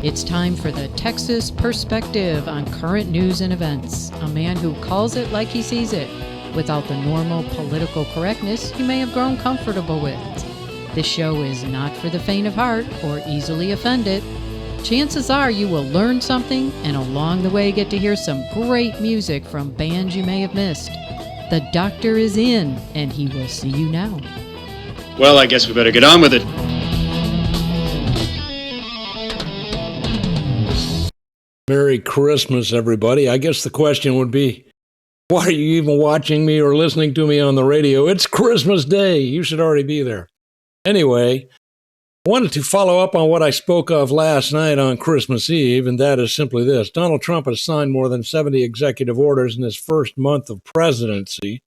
It's time for the Texas Perspective on current news and events. A man who calls it like he sees it, without the normal political correctness you may have grown comfortable with. This show is not for the faint of heart or easily offended. Chances are you will learn something and along the way get to hear some great music from bands you may have missed. The doctor is in, and he will see you now. Well, I guess we better get on with it. Merry Christmas, everybody. I guess the question would be, why are you even watching me or listening to me on the radio? It's Christmas Day. You should already be there. Anyway, I wanted to follow up on what I spoke of last night on Christmas Eve, and that is simply this. Donald Trump has signed more than 70 executive orders in his first month of presidency,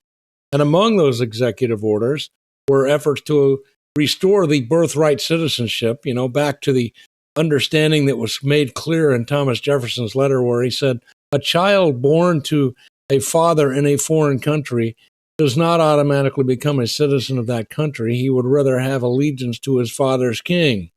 and among those executive orders were efforts to restore the birthright citizenship, back to the understanding that was made clear in Thomas Jefferson's letter where he said, a child born to a father in a foreign country does not automatically become a citizen of that country. He would rather have allegiance to his father's king.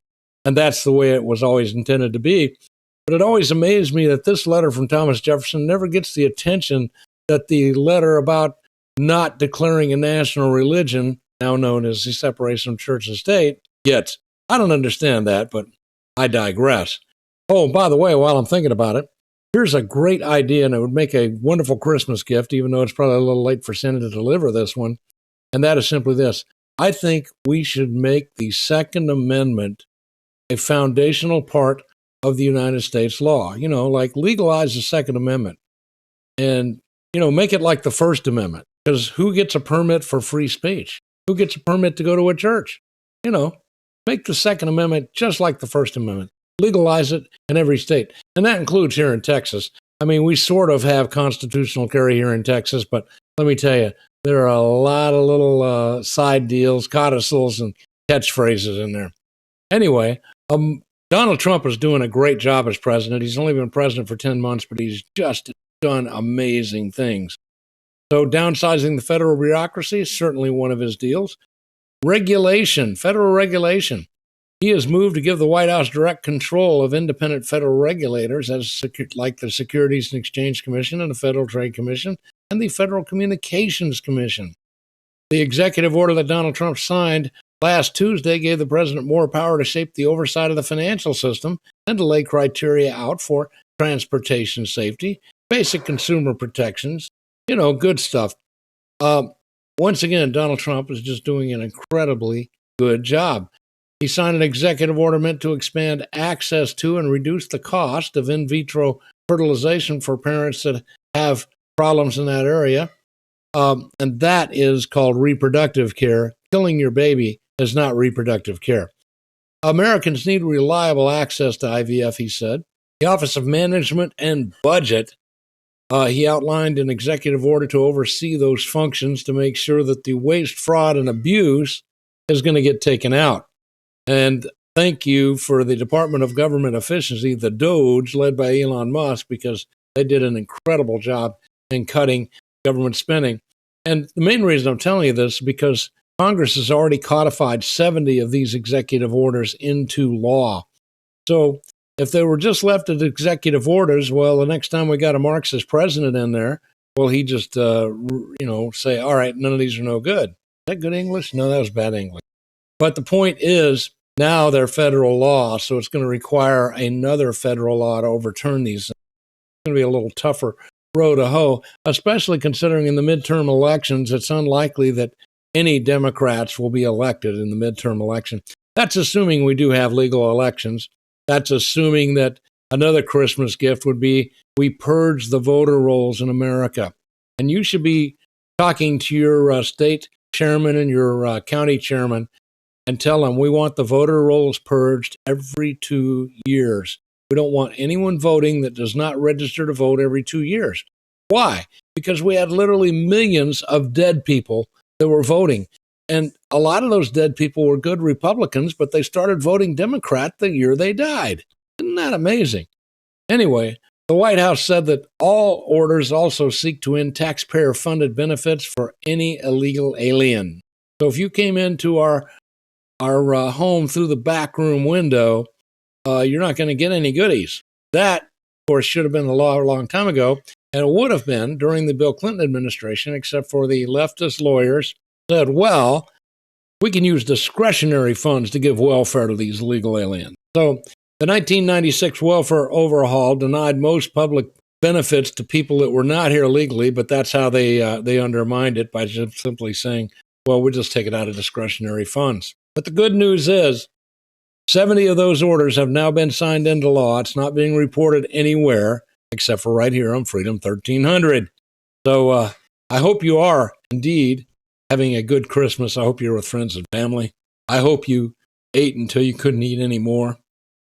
And that's the way it was always intended to be. But it always amazed me that this letter from Thomas Jefferson never gets the attention that the letter about not declaring a national religion, now known as the separation of church and state, gets. I don't understand that, but I digress. Oh, by the way, while I'm thinking about it, here's a great idea, and it would make a wonderful Christmas gift, even though it's probably a little late for Santa to deliver this one, and that is simply this. I think we should make the Second Amendment a foundational part of the United States law. Like legalize the Second Amendment and, make it like the First Amendment, because who gets a permit for free speech? Who gets a permit to go to a church? Make the Second Amendment just like the First Amendment. Legalize it in every state. And that includes here in Texas. I mean, we sort of have constitutional carry here in Texas, but let me tell you, there are a lot of little side deals, codicils, and catchphrases in there. Anyway, Donald Trump is doing a great job as president. He's only been president for 10 months, but he's just done amazing things. So downsizing the federal bureaucracy is certainly one of his deals. Regulation, federal regulation. He has moved to give the White House direct control of independent federal regulators like the Securities and Exchange Commission and the Federal Trade Commission and the Federal Communications Commission. The executive order that Donald Trump signed last Tuesday gave the president more power to shape the oversight of the financial system and to lay criteria out for transportation safety, basic consumer protections, good stuff. Once again, Donald Trump is just doing an incredibly good job. He signed an executive order meant to expand access to and reduce the cost of in vitro fertilization for parents that have problems in that area. And that is called reproductive care. Killing your baby is not reproductive care. Americans need reliable access to IVF, he said. The Office of Management and Budget, he outlined an executive order to oversee those functions to make sure that the waste, fraud, and abuse is going to get taken out. And thank you for the Department of Government Efficiency, the DOGE, led by Elon Musk, because they did an incredible job in cutting government spending. And the main reason I'm telling you this is because Congress has already codified 70 of these executive orders into law. So if they were just left as executive orders, well, the next time we got a Marxist president in there, well, he just, say, all right, none of these are no good. Is that good English? No, that was bad English. But the point is, now they're federal law, so it's going to require another federal law to overturn these. It's going to be a little tougher row to hoe, especially considering in the midterm elections, it's unlikely that any Democrats will be elected in the midterm election. That's assuming we do have legal elections. That's assuming that another Christmas gift would be we purge the voter rolls in America. And you should be talking to your state chairman and your county chairman and tell them we want the voter rolls purged every 2 years. We don't want anyone voting that does not register to vote every 2 years. Why? Because we had literally millions of dead people that were voting. And a lot of those dead people were good Republicans, but they started voting Democrat the year they died. Isn't that amazing? Anyway, the White House said that all orders also seek to end taxpayer-funded benefits for any illegal alien. So if you came into our home through the back room window you're not going to get any goodies. That, of course, should have been the law a long time ago, and it would have been during the Bill Clinton administration, except for the leftist lawyers said, well, we can use discretionary funds to give welfare to these illegal aliens. So the 1996 welfare overhaul denied most public benefits to people that were not here legally, but that's how they undermined it by just simply saying, well, we'll just take it out of discretionary funds. But the good news is 70 of those orders have now been signed into law. It's not being reported anywhere except for right here on Freedom 1300. So I hope you are indeed having a good Christmas. I hope you're with friends and family. I hope you ate until you couldn't eat anymore.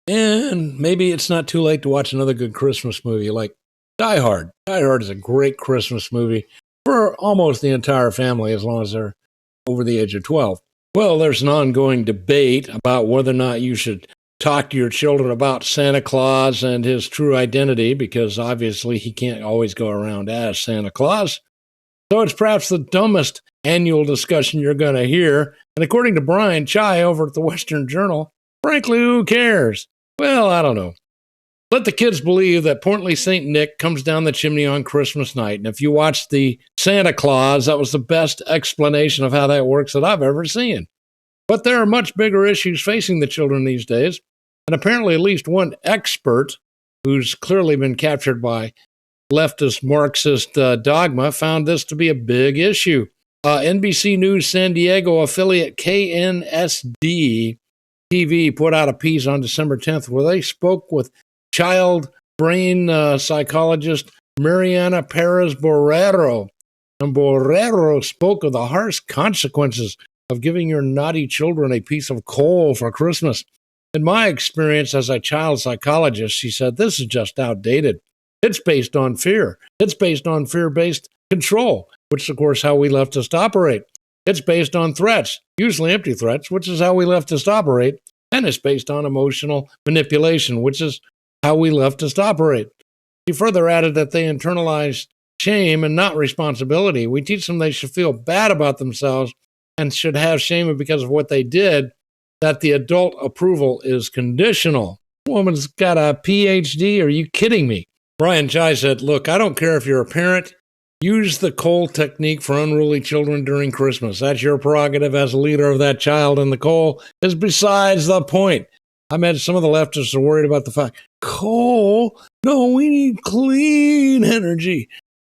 And maybe it's not too late to watch another good Christmas movie like Die Hard. Die Hard is a great Christmas movie for almost the entire family as long as they're over the age of 12. Well, there's an ongoing debate about whether or not you should talk to your children about Santa Claus and his true identity, because obviously he can't always go around as Santa Claus. So it's perhaps the dumbest annual discussion you're going to hear. And according to Brian Chai over at the Western Journal, frankly, who cares? Well, I don't know. Let the kids believe that portly St. Nick comes down the chimney on Christmas night. And if you watch the Santa Claus, that was the best explanation of how that works that I've ever seen. But there are much bigger issues facing the children these days. And apparently at least one expert who's clearly been captured by leftist Marxist dogma found this to be a big issue. NBC News San Diego affiliate KNSD TV put out a piece on December 10th where they spoke with child brain psychologist Mariana Perez Borrero. And Borrero spoke of the harsh consequences of giving your naughty children a piece of coal for Christmas. In my experience as a child psychologist, she said, this is just outdated. It's based on fear. It's based on fear-based control, which is, of course, how we leftists operate. It's based on threats, usually empty threats, which is how we leftists operate. And it's based on emotional manipulation, which is how we leftists operate. He further added that they internalize shame and not responsibility. We teach them they should feel bad about themselves and should have shame because of what they did, that the adult approval is conditional. Woman's got a PhD. Are you kidding me? Brian Chai said, look, I don't care if you're a parent. Use the coal technique for unruly children during Christmas. That's your prerogative as a leader of that child, and the coal is besides the point. I imagine some of the leftists are worried about the fact, coal? No, we need clean energy.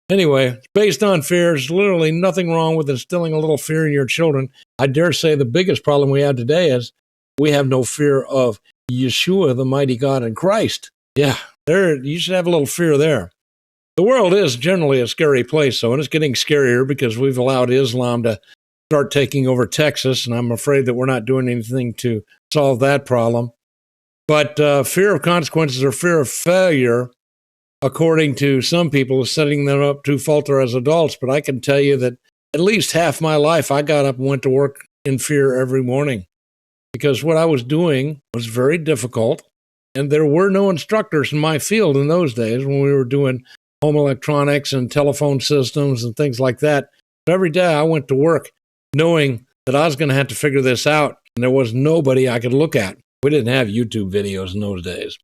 Anyway, based on fear, there's literally nothing wrong with instilling a little fear in your children. I dare say the biggest problem we have today is we have no fear of Yeshua, the mighty God in Christ. Yeah, you should have a little fear there. The world is generally a scary place, though, and it's getting scarier because we've allowed Islam to start taking over Texas, and I'm afraid that we're not doing anything to solve that problem. But fear of consequences or fear of failure, according to some people, is setting them up to falter as adults. But I can tell you that at least half my life, I got up and went to work in fear every morning because what I was doing was very difficult, and there were no instructors in my field in those days when we were doing home electronics and telephone systems and things like that. But every day I went to work knowing that I was going to have to figure this out, and there was nobody I could look at. We didn't have YouTube videos in those days.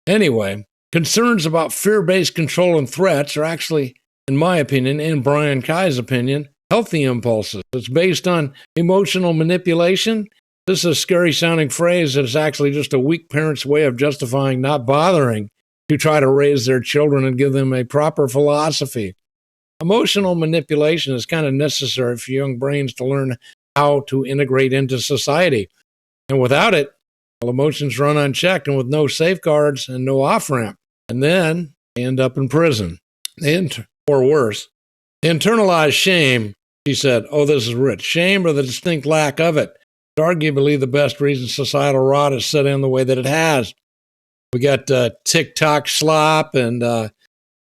Anyway, concerns about fear-based control and threats are actually, in my opinion, and Brian Chai's opinion, healthy impulses. It's based on emotional manipulation. This is a scary-sounding phrase that is actually just a weak parent's way of justifying not bothering to try to raise their children and give them a proper philosophy. Emotional manipulation is kind of necessary for young brains to learn how to integrate into society. And without it, well, emotions run unchecked and with no safeguards and no off-ramp. And then they end up in prison. Or worse, they internalize shame. She said, oh, this is rich. Shame or the distinct lack of it. It's arguably the best reason societal rot has set in the way that it has. We got TikTok slop, and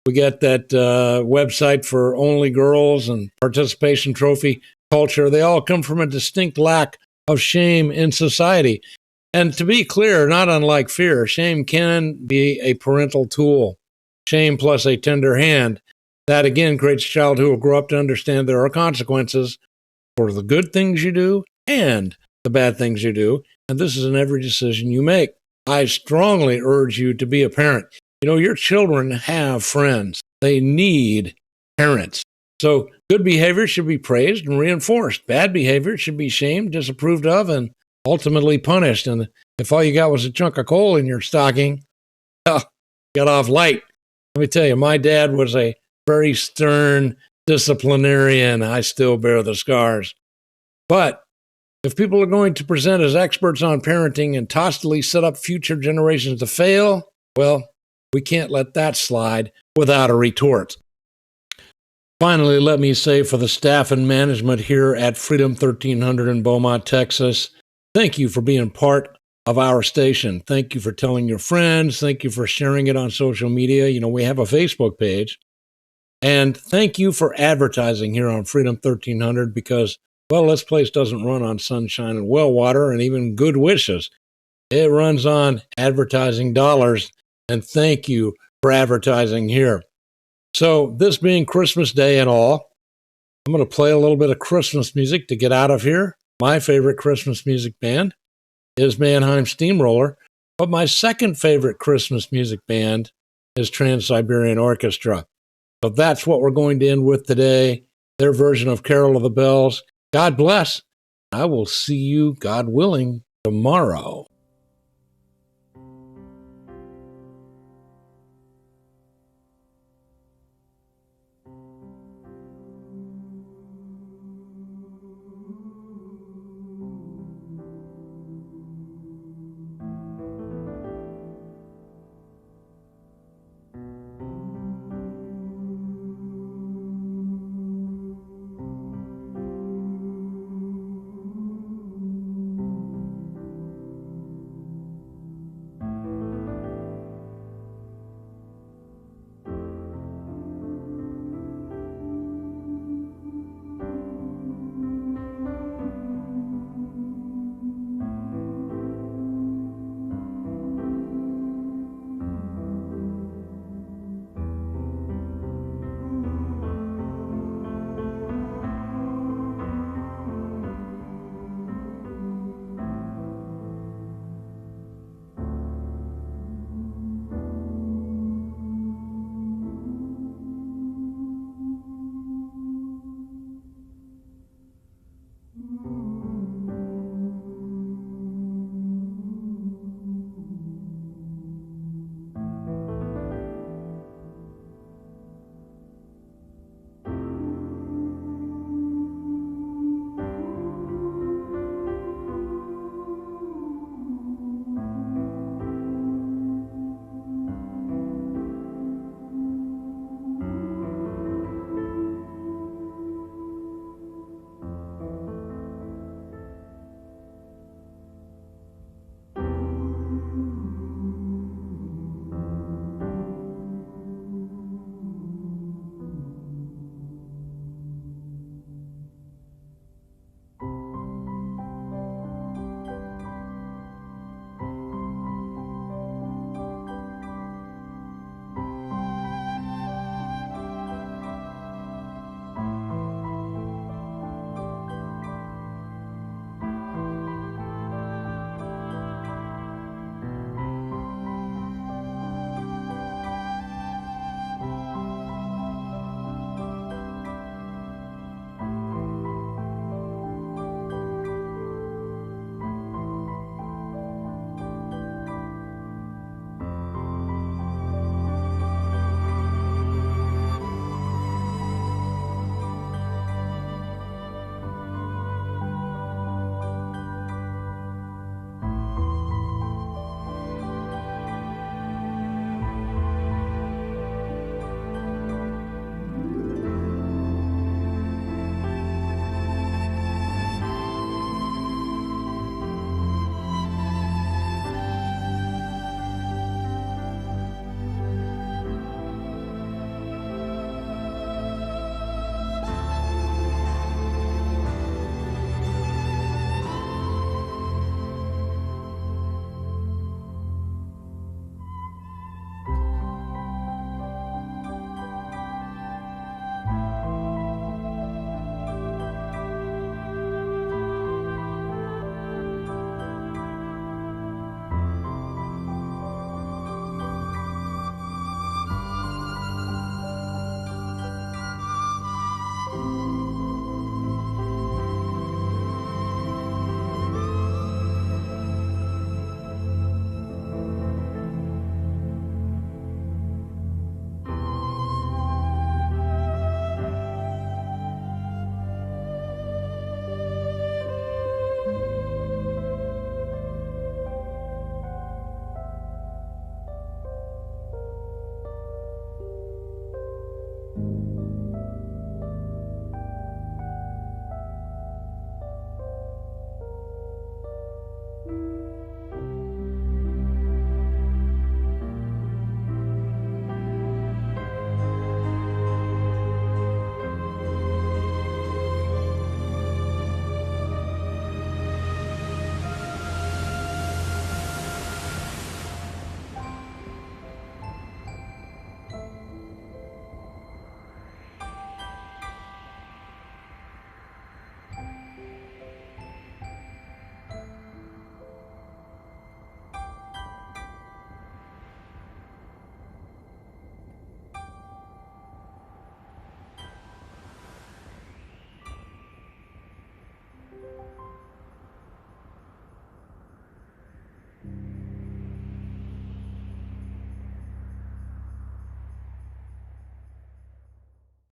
we got that website for only girls and participation trophy culture. They all come from a distinct lack of shame in society. And to be clear, not unlike fear, shame can be a parental tool. Shame plus a tender hand. That, again, creates a child who will grow up to understand there are consequences for the good things you do and the bad things you do. And this is in every decision you make. I strongly urge you to be a parent. You know, your children have friends. They need parents. So good behavior should be praised and reinforced. Bad behavior should be shamed, disapproved of, and ultimately punished. And if all you got was a chunk of coal in your stocking, well, got off light. Let me tell you, my dad was a very stern disciplinarian. I still bear the scars. But if people are going to present as experts on parenting and tacitly set up future generations to fail, well, we can't let that slide without a retort. Finally, let me say for the staff and management here at Freedom 1300 in Beaumont, Texas, thank you for being part of our station. Thank you for telling your friends. Thank you for sharing it on social media. You know, we have a Facebook page. And thank you for advertising here on Freedom 1300 because, well, this place doesn't run on sunshine and well water and even good wishes. It runs on advertising dollars. And thank you for advertising here. So this being Christmas Day and all, I'm going to play a little bit of Christmas music to get out of here. My favorite Christmas music band is Mannheim Steamroller, but my second favorite Christmas music band is Trans-Siberian Orchestra. So that's what we're going to end with today, their version of Carol of the Bells. God bless. I will see you, God willing, tomorrow.